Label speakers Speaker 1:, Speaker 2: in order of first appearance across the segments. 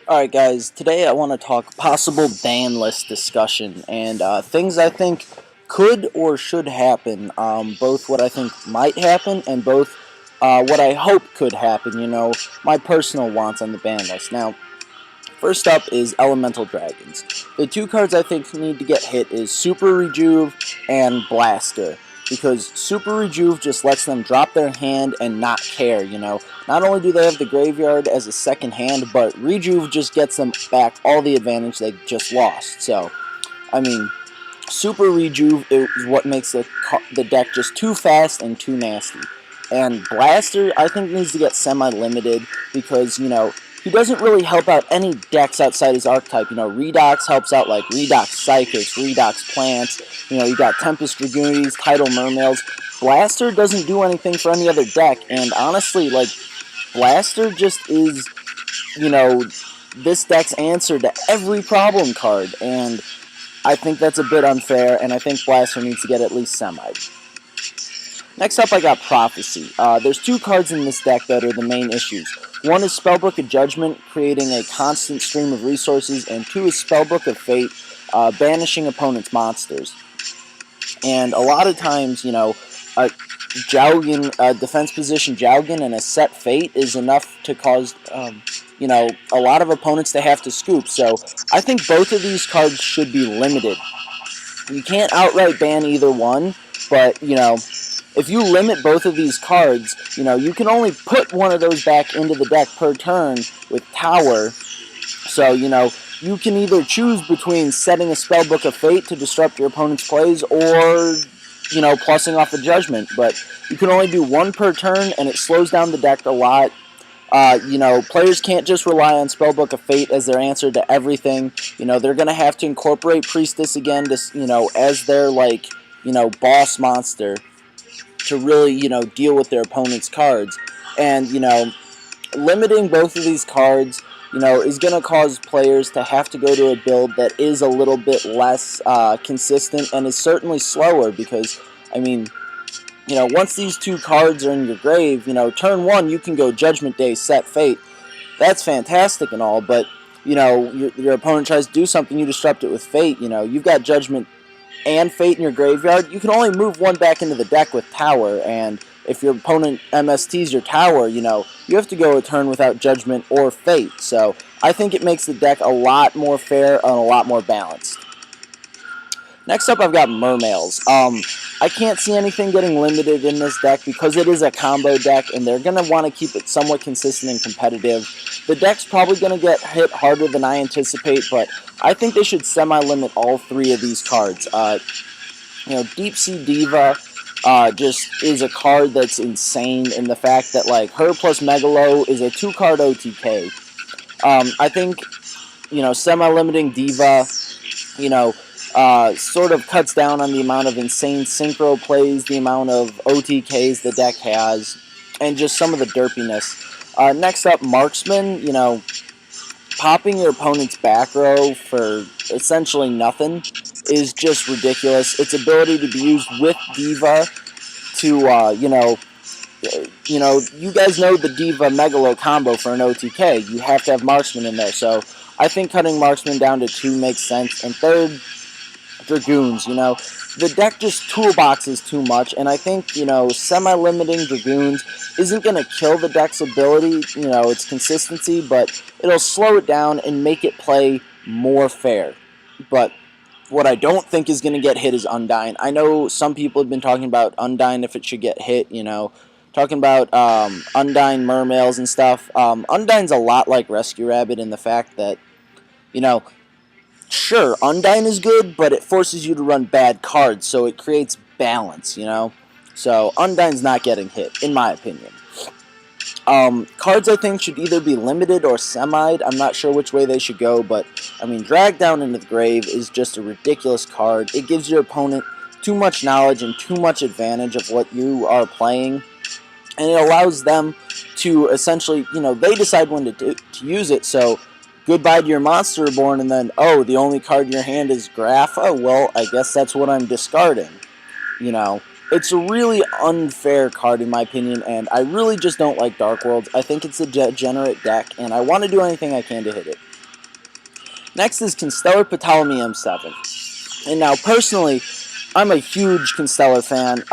Speaker 1: Alright guys, today I want to talk possible ban list discussion and things I think could or should happen, both what I think might happen and both what I hope could happen, my personal wants on the ban list. Now, first up is Elemental Dragons. The two cards I think need to get hit is Super Rejuve and Blaster. Because Super Rejuve just lets them drop their hand and not care. Not only do they have the graveyard as a second hand, but Rejuve just gets them back all the advantage they just lost. So, I mean, Super Rejuve is what makes the deck just too fast and too nasty. And Blaster, I think, needs to get semi-limited because, he doesn't really help out any decks outside his archetype. Redox helps out like Redox Psychics, Redox Plants. You got Tempest Dragoonies, Tidal Mermails. Blaster doesn't do anything for any other deck, and honestly, like, Blaster just is, this deck's answer to every problem card, and I think that's a bit unfair, and I think Blaster needs to get at least semi. Next up, I got Prophecy. There's two cards in this deck that are the main issues. One is Spellbook of Judgment, creating a constant stream of resources, and two is Spellbook of Fate, banishing opponents' monsters. And a lot of times, a defense position Jowgen and a set Fate is enough to cause, a lot of opponents to have to scoop. So I think both of these cards should be limited. You can't outright ban either one, but, if you limit both of these cards, you can only put one of those back into the deck per turn with Tower. So, you can either choose between setting a Spellbook of Fate to disrupt your opponent's plays or, plussing off a Judgment. But you can only do one per turn, and it slows down the deck a lot. Players can't just rely on Spellbook of Fate as their answer to everything. They're going to have to incorporate Priestess again to, as their, boss monster to really, deal with their opponent's cards. And, limiting both of these cards, is going to cause players to have to go to a build that is a little bit less consistent and is certainly slower because, once these two cards are in your grave, turn one, you can go Judgment Day, set Fate. That's fantastic and all, but, your opponent tries to do something, you disrupt it with Fate. You've got Judgment and Fate in your graveyard. You can only move one back into the deck with Tower, and if your opponent MSTs your Tower, you have to go a turn without Judgment or Fate. So I think it makes the deck a lot more fair and a lot more balanced. Next up, I've got Mermails. I can't see anything getting limited in this deck because it is a combo deck, and they're going to want to keep it somewhat consistent and competitive. The deck's probably going to get hit harder than I anticipate, but I think they should semi-limit all three of these cards. Deep Sea Diva just is a card that's insane in the fact that, her plus Megalo is a 2-card OTK. I think, semi-limiting Diva, sort of cuts down on the amount of insane synchro plays, the amount of OTKs the deck has, and just some of the derpiness. Next up, Marksman, popping your opponent's back row for essentially nothing is just ridiculous. Its ability to be used with Diva to, you guys know the Diva Megalo combo for an OTK. You have to have Marksman in there, so I think cutting Marksman down to 2 makes sense. And third, Dragoons. The deck just toolboxes too much, and I think, semi-limiting Dragoons isn't going to kill the deck's ability, its consistency, but it'll slow it down and make it play more fair. But what I don't think is going to get hit is Undyne. I know some people have been talking about Undyne if it should get hit, talking about Undyne Mermails and stuff. Undyne's a lot like Rescue Rabbit in the fact that, sure, Undyne is good, but it forces you to run bad cards, so it creates balance, So Undyne's not getting hit, in my opinion. Cards I think should either be limited or semi'd. I'm not sure which way they should go, but, Drag Down into the Grave is just a ridiculous card. It gives your opponent too much knowledge and too much advantage of what you are playing, and it allows them to essentially, they decide when to use it, so goodbye to your Monster Reborn, and then, oh, the only card in your hand is Graph. Oh, well, I guess that's what I'm discarding. It's a really unfair card in my opinion, and I really just don't like Dark Worlds. I think it's a degenerate deck, and I want to do anything I can to hit it. Next is Constellar Ptolemy M7. And now, personally, I'm a huge Constellar fan.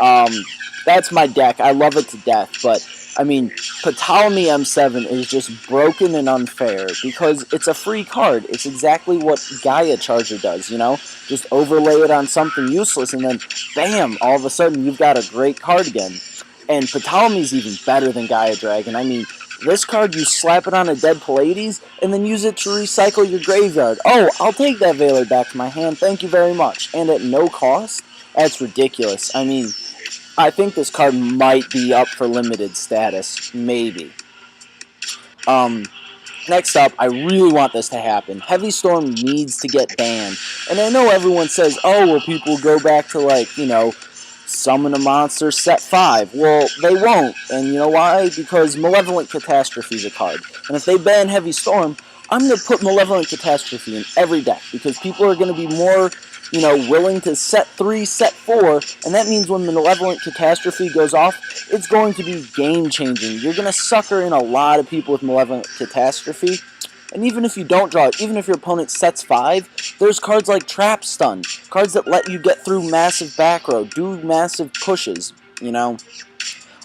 Speaker 1: That's my deck. I love it to death. But, I mean, Ptolemy M7 is just broken and unfair because it's a free card. It's exactly what Gaia Charger does, you know? Just overlay it on something useless and then, bam, all of a sudden you've got a great card again. And Ptolemy's even better than Gaia Dragon. I mean, this card, you slap it on a dead Pallades, and then use it to recycle your graveyard. Oh, I'll take that Veiler back to my hand, thank you very much. And at no cost? That's ridiculous. I mean, I think this card might be up for limited status. Maybe. Next up, I really want this to happen. Heavy Storm needs to get banned. And I know everyone says, oh, well, people go back to, like, you know, summon a monster set 5. Well, they won't. And you know why? Because Malevolent Catastrophe is a card. And if they ban Heavy Storm, I'm going to put Malevolent Catastrophe in every deck. Because people are going to be more, you know, willing to set 3, set 4. And that means when Malevolent Catastrophe goes off, it's going to be game-changing. You're going to sucker in a lot of people with Malevolent Catastrophe. And even if you don't draw it, even if your opponent sets 5, there's cards like Trap Stun, cards that let you get through massive back row, do massive pushes, you know.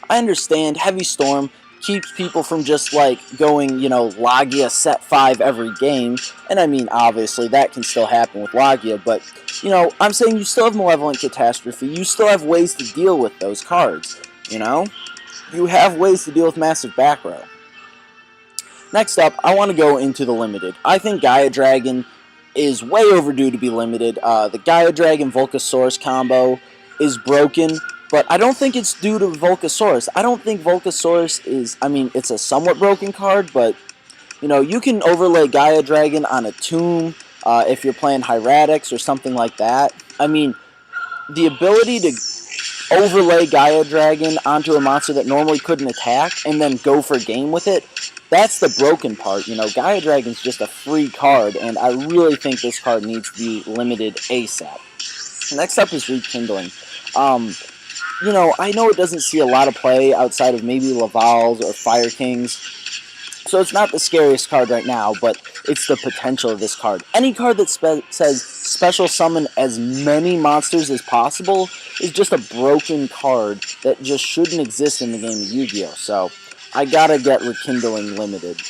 Speaker 1: I understand Heavy Storm keeps people from just, like, going, you know, Logia set 5 every game, and I mean, obviously, that can still happen with Logia, but, you know, I'm saying you still have Malevolent Catastrophe, you still have ways to deal with those cards, you know. You have ways to deal with massive back row. Next up, I want to go into the limited. I think Gaia Dragon is way overdue to be limited. The Gaia Dragon Volcasaurus combo is broken, but I don't think it's due to Volcasaurus. I don't think Volcasaurus is, I mean, it's a somewhat broken card, but, you know, you can overlay Gaia Dragon on a Tomb if you're playing Hieratics or something like that. I mean, the ability to overlay Gaia Dragon onto a monster that normally couldn't attack and then go for game with it, that's the broken part. You know, Gaia Dragon's just a free card, and I really think this card needs to be limited ASAP. Next up is Rekindling. You know, I know it doesn't see a lot of play outside of maybe Lavals or Fire Kings, so it's not the scariest card right now, but it's the potential of this card. Any card that says special summon as many monsters as possible is just a broken card that just shouldn't exist in the game of Yu-Gi-Oh! So I gotta get Rekindling limited.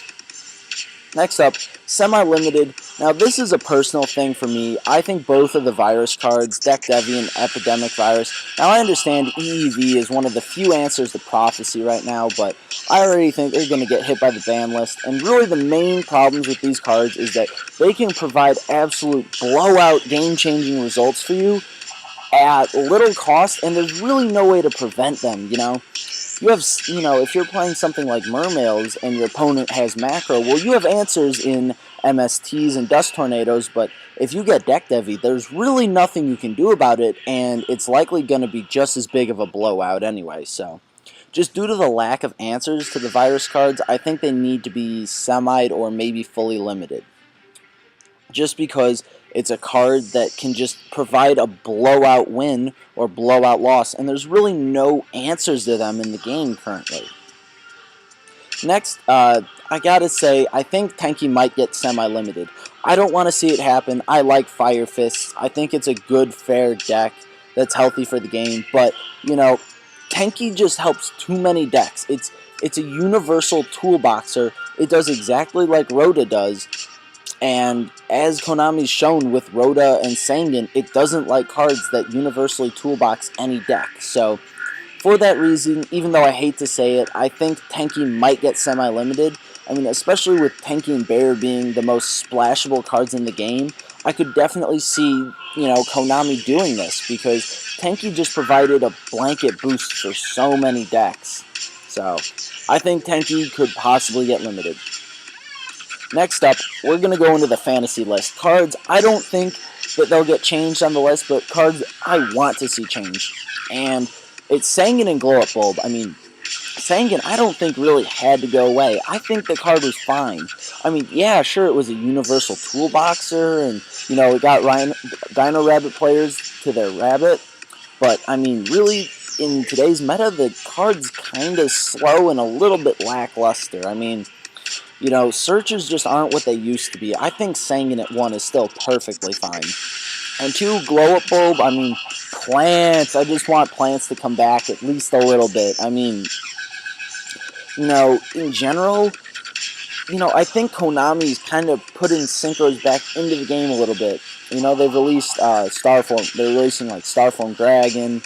Speaker 1: Next up, Semi-Limited. Now this is a personal thing for me. I think both of the virus cards, Deck Devi and Epidemic Virus. Now I understand EEV is one of the few answers to Prophecy right now, but I already think they're going to get hit by the ban list. And really the main problems with these cards is that they can provide absolute blowout game-changing results for you at little cost, and there's really no way to prevent them, you know? You have, you know, if you're playing something like Mermails and your opponent has macro, well, you have answers in MSTs and Dust Tornadoes, but if you get Deck Devi, there's really nothing you can do about it, and it's likely going to be just as big of a blowout anyway, so just due to the lack of answers to the virus cards, I think they need to be semi'd or maybe fully limited. Just because it's a card that can just provide a blowout win or blowout loss, and there's really no answers to them in the game currently. Next, I gotta say, I think Tenki might get semi-limited. I don't want to see it happen. I like Fire Fists. I think it's a good, fair deck that's healthy for the game, but, you know, Tenki just helps too many decks. It's a universal toolboxer. It does exactly like Rhoda does, and as Konami's shown with Rhoda and Sangan, it doesn't like cards that universally toolbox any deck. So, for that reason, even though I hate to say it, I think Tenki might get semi-limited. I mean, especially with Tenki and Bear being the most splashable cards in the game, I could definitely see, you know, Konami doing this, because Tenki just provided a blanket boost for so many decks. So, I think Tenki could possibly get limited. Next up, we're going to go into the fantasy list. Cards, I don't think that they'll get changed on the list, but cards I want to see changed. And it's Sangan and Glow Up Bulb. I mean, Sangan, I don't think really had to go away. I think the card was fine. I mean, yeah, sure, it was a universal toolboxer, and, you know, it got Dino Rabbit players to their rabbit. But, I mean, really, in today's meta, the card's kind of slow and a little bit lackluster. I mean, You know, searches just aren't what they used to be. I think Sanguine at 1 is still perfectly fine. And 2, glow up bulb, I mean, plants. I just want plants to come back at least a little bit. I mean, you know, in general, you know, I think Konami's kind of putting synchros back into the game a little bit. You know, they've released Starform. They're releasing like Starform Dragon,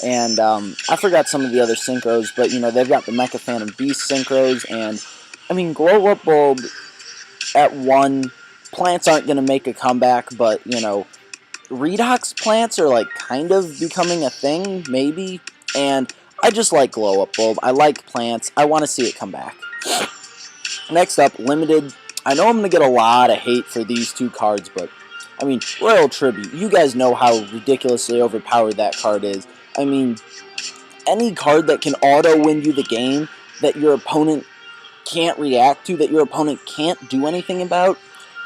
Speaker 1: and I forgot some of the other synchros, but you know, they've got the Mecha Phantom Beast synchros, and I mean, Glow Up Bulb at 1. Plants aren't going to make a comeback, but you know, redox plants are like kind of becoming a thing, maybe. And I just like Glow Up Bulb. I like plants. I want to see it come back. Next up, Limited. I know I'm going to get a lot of hate for these two cards, but I mean, Royal Tribute. You guys know how ridiculously overpowered that card is. I mean, any card that can auto-win you the game that your opponent can't react to, that your opponent can't do anything about,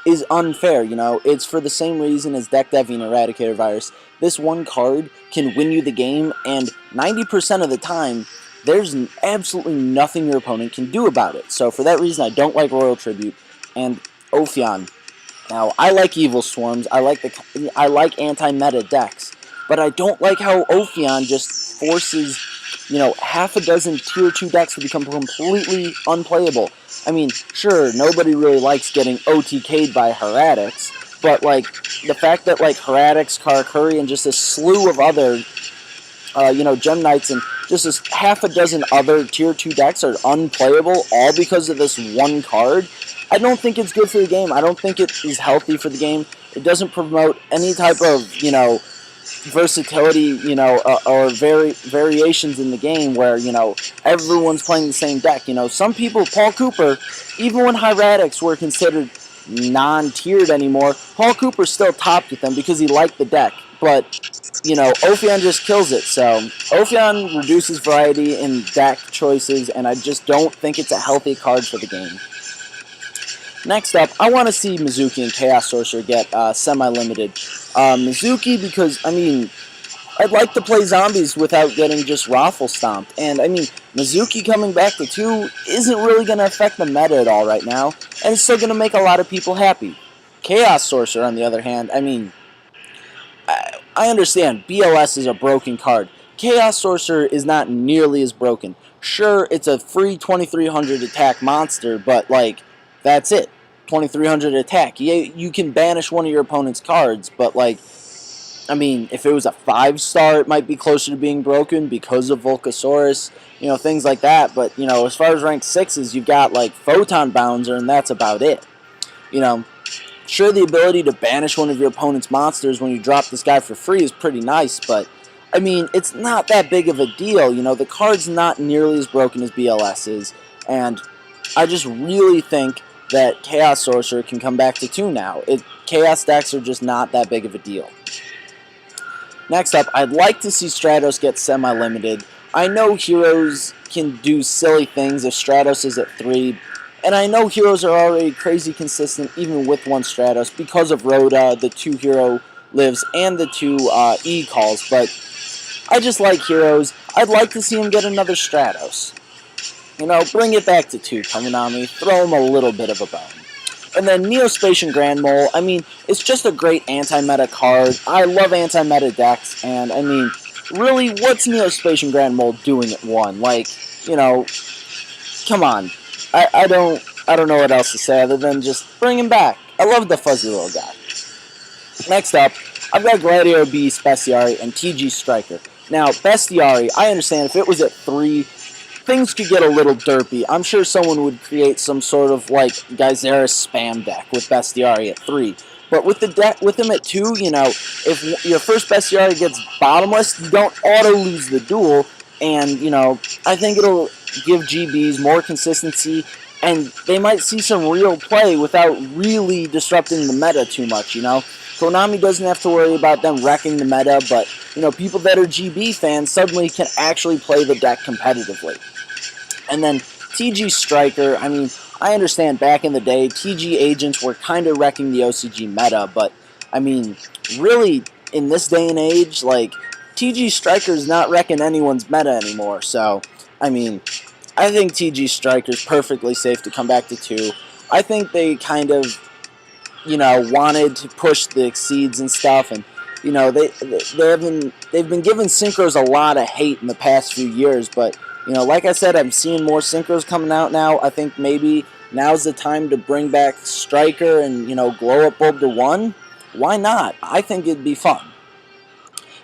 Speaker 1: is unfair, you know. It's for the same reason as Deck Devi and Eradicator Virus. This one card can win you the game, and 90% of the time, there's absolutely nothing your opponent can do about it. So for that reason, I don't like Royal Tribute. And Ophion. Now, I like Evil Swarms, I like anti-meta decks, but I don't like how Ophion just forces, you know, half a dozen tier 2 decks to become completely unplayable. I mean, sure, nobody really likes getting OTK'd by Heretics, but, like, the fact that, like, Heretics, Karakuri, and just a slew of other, you know, Gem Knights and just this half a dozen other tier 2 decks are unplayable all because of this one card, I don't think it's good for the game. I don't think it is healthy for the game. It doesn't promote any type of, you know, versatility, you know, or variations in the game where, you know, everyone's playing the same deck. You know, some people, Paul Cooper, even when Hieratics were considered non-tiered anymore, Paul Cooper still topped with them because he liked the deck. But, you know, Ophion just kills it. So, Ophion reduces variety in deck choices, and I just don't think it's a healthy card for the game. Next up, I want to see Mizuki and Chaos Sorcerer get semi-limited. Mizuki because, I mean, I'd like to play zombies without getting just raffle stomped. And, I mean, Mizuki coming back to 2 isn't really going to affect the meta at all right now, and it's still going to make a lot of people happy. Chaos Sorcerer, on the other hand, I mean, I understand BLS is a broken card. Chaos Sorcerer is not nearly as broken. Sure, it's a free 2300 attack monster, but, like, that's it. 2300 attack. You can banish one of your opponent's cards, but, like, I mean, if it was a 5-star, it might be closer to being broken because of Volcasaurus, you know, things like that. But, you know, as far as rank 6s, you've got, like, Photon Bouncer, and that's about it. You know, sure, the ability to banish one of your opponent's monsters when you drop this guy for free is pretty nice, but, I mean, it's not that big of a deal. You know, the card's not nearly as broken as BLS is, and I just really think that Chaos Sorcerer can come back to 2 now. Chaos decks are just not that big of a deal. Next up, I'd like to see Stratos get semi-limited. I know heroes can do silly things if Stratos is at 3, and I know heroes are already crazy consistent even with 1 Stratos because of Rhoda, the 2 hero lives, and the 2 E-calls, but I just like heroes. I'd like to see him get another Stratos. You know, bring it back to 2, Konami. Throw him a little bit of a bone. And then Neospacian Grand Mole, I mean, it's just a great anti-meta card. I love anti-meta decks, and, I mean, really, what's Neospacian Grand Mole doing at 1? Like, you know, come on. I don't know what else to say other than just bring him back. I love the fuzzy little guy. Next up, I've got Gladiator Beast, Bestiary, and TG Striker. Now, Bestiary, I understand if it was at 3, things could get a little derpy. I'm sure someone would create some sort of, like, Gyzera spam deck with Bestiary at 3. But with the deck, with him at 2, you know, if your first Bestiary gets bottomless, you don't auto-lose the duel, and, you know, I think it'll give GBs more consistency, and they might see some real play without really disrupting the meta too much, you know? Konami doesn't have to worry about them wrecking the meta, but, you know, people that are GB fans suddenly can actually play the deck competitively. And then TG Striker, I mean, I understand back in the day, TG agents were kind of wrecking the OCG meta, but, I mean, really, in this day and age, like, TG Striker's not wrecking anyone's meta anymore, so, I mean, I think TG Striker's perfectly safe to come back to 2. I think they kind of, wanted to push the exceeds and stuff, and they've been giving synchros a lot of hate in the past few years. But like I said, I'm seeing more synchros coming out now. I think maybe now's the time to bring back striker and glow up bulb to 1. Why not? I think it'd be fun.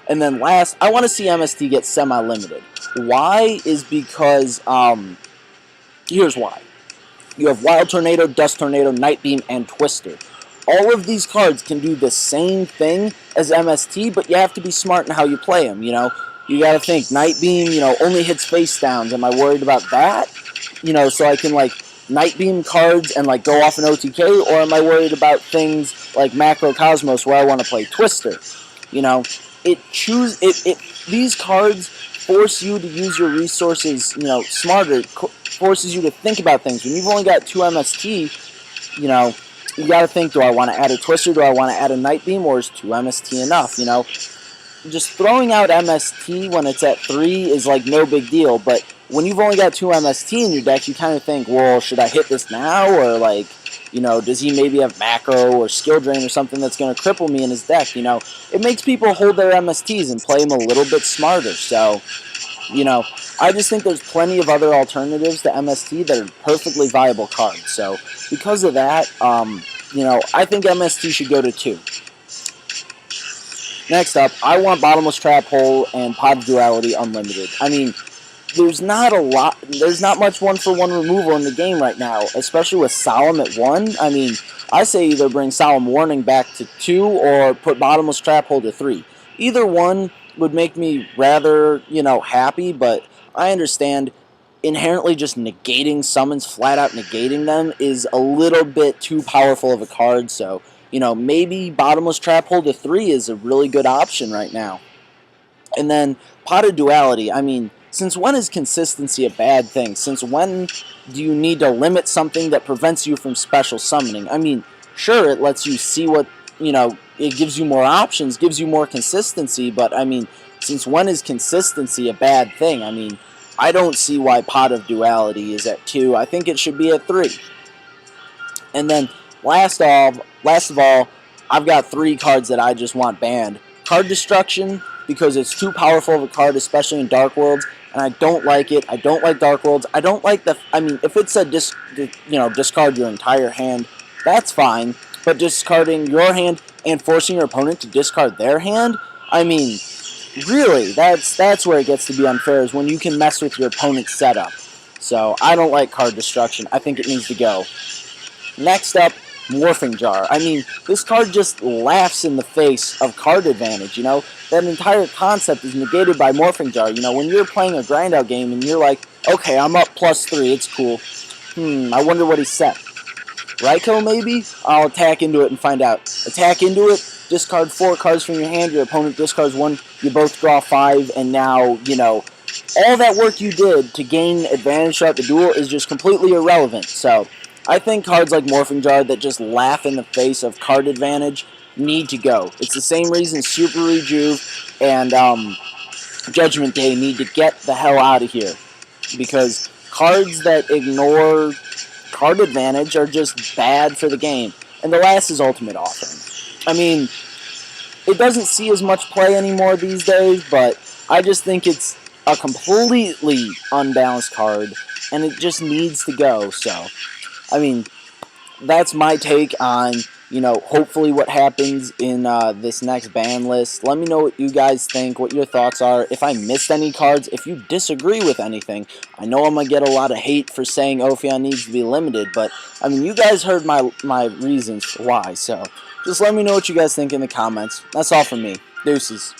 Speaker 1: And then last, I want to see MST get semi-limited. Why is because here's why. You have Wild Tornado, Dust Tornado, Night Beam, and Twister. All of these cards can do the same thing as MST, but you have to be smart in how you play them, You got to think, Night Beam, only hits face downs. Am I worried about that? So I can, Night Beam cards and, go off an OTK, or am I worried about things like Macro Cosmos where I want to play Twister? These cards force you to use your resources, smarter, forces you to think about things. When you've only got 2 MST, you got to think, do I want to add a Twister, do I want to add a Night Beam, or is 2 MST enough, Just throwing out MST when it's at 3 is, no big deal, but when you've only got 2 MST in your deck, you kind of think, well, should I hit this now, or, does he maybe have macro or skill drain or something that's going to cripple me in his deck, It makes people hold their MSTs and play them a little bit smarter, so, I just think there's plenty of other alternatives to MST that are perfectly viable cards, so because of that, I think MST should go to 2. Next up, I want Bottomless Trap Hole and Pot of Duality unlimited. I mean, there's not much 1-for-1 removal in the game right now, especially with Solemn at 1. I mean, I say either bring Solemn Warning back to 2 or put Bottomless Trap Hole to 3. Either one would make me rather, happy, but I understand inherently just negating summons, flat out negating them, is a little bit too powerful of a card, so, maybe Bottomless Trap Hole to 3 is a really good option right now. And then Pot of Duality, I mean, since when is consistency a bad thing? Since when do you need to limit something that prevents you from special summoning? I mean, sure, it lets you see what, it gives you more options, gives you more consistency, but, I mean, since when is consistency a bad thing? I mean, I don't see why Pot of Duality is at 2. I think it should be at 3. And then, last of all, I've got 3 cards that I just want banned. Card Destruction, because it's too powerful of a card, especially in Dark Worlds, and I don't like it. I don't like Dark Worlds. I don't like if it said discard your entire hand, that's fine, but discarding your hand and forcing your opponent to discard their hand, I mean, really, that's where it gets to be unfair, is when you can mess with your opponent's setup. So, I don't like Card Destruction. I think it needs to go. Next up, Morphing Jar. I mean, this card just laughs in the face of card advantage, That entire concept is negated by Morphing Jar. When you're playing a grind-out game and you're like, okay, I'm up +3, it's cool. I wonder what he set. Raikou, maybe? I'll attack into it and find out. Attack into it, discard 4 cards from your hand, your opponent discards 1, you both draw 5, and now, all that work you did to gain advantage throughout the duel is just completely irrelevant. So, I think cards like Morphing Jar that just laugh in the face of card advantage need to go. It's the same reason Super Rejuve and Judgment Day need to get the hell out of here. Because cards that ignore card advantage are just bad for the game. And the last is Ultimate Offering. I mean, it doesn't see as much play anymore these days, but I just think it's a completely unbalanced card, and it just needs to go. So, I mean, that's my take on, hopefully what happens in this next ban list. Let me know what you guys think, what your thoughts are. If I missed any cards, if you disagree with anything, I know I'm going to get a lot of hate for saying Ophion needs to be limited, but, I mean, you guys heard my reasons for why, so just let me know what you guys think in the comments. That's all from me. Deuces.